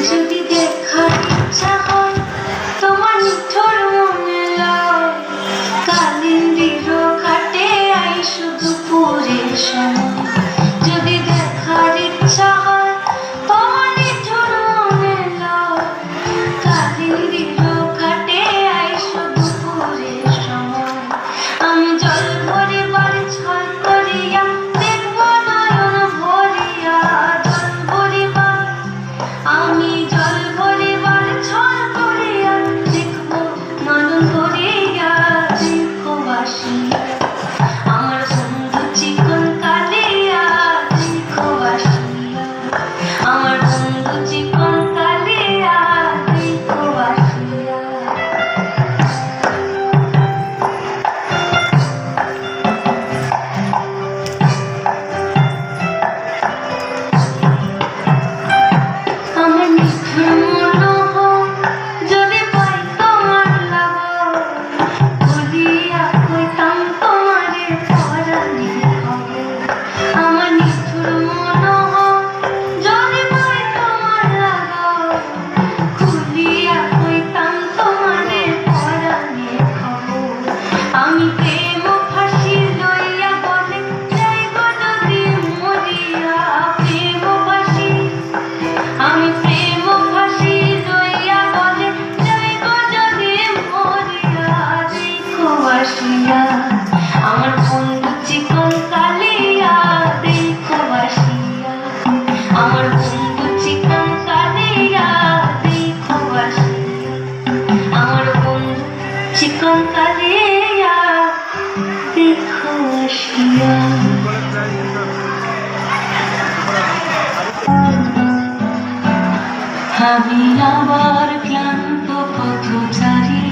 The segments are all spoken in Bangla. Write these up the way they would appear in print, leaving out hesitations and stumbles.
যদি দেখার ইচ্ছা হয় তোমার নিঠুর মনে লয়, কালিন্দির ঘাটে আই শুধু পুরের সময়। যদি দেখার ইচ্ছা হয় তোমার নিঠুর মনে লয়, কালিন্দির ঘাটে আই শুধু পুরের সময়। আমি জল ভরিবার ছল করিয়া দেখব নয়ন ভরিয়া, জল ভরিবার আমি জল ভরিবার ছল করিয়া দেখব নয়ন ভরিয়া, দেখো আসিয়া আমার বন্ধু চিকন কালিয়া, দেখো আসিয়া আমার বন্ধু চিকন কালিয়া, দেখো আসিয়া। আমার নিঠুর মনোহর যদি পাই তোমার লাগো, বলিয়া কইতাম তোমারে পরাণে খবর। আমার নিঠুর মনোহর যদি পাই তোমার লাগো, খুলিয়া কইতাম তোমারে পরাণে খবর। আমি প্রেম ফাঁসি লইয়া বলে যাইব যদি মরিয়া, প্রেম ফাঁসি আমি প্রেম ফাঁসি লইয়া বলে যাইব যদি মরিয়া, দেখো আসিয়া আমার বন্ধু চিকন কালিয়া, দেখো আসিয়া আমার বন্ধু চিকন কালিয়া, দেখো আসিয়া আমার বন্ধু চিকন কালিয়া, দেখো আসিয়া। আমি আবার ক্লান্ত পথচারী,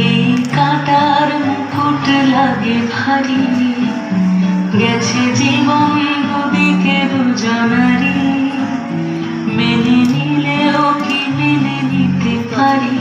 এই কাঁটার মুকুট লাগে ভারী, গেছে জীবন দুদিকে দুজনারই, মেনে নিলেও কি মেনে নিতে পারি।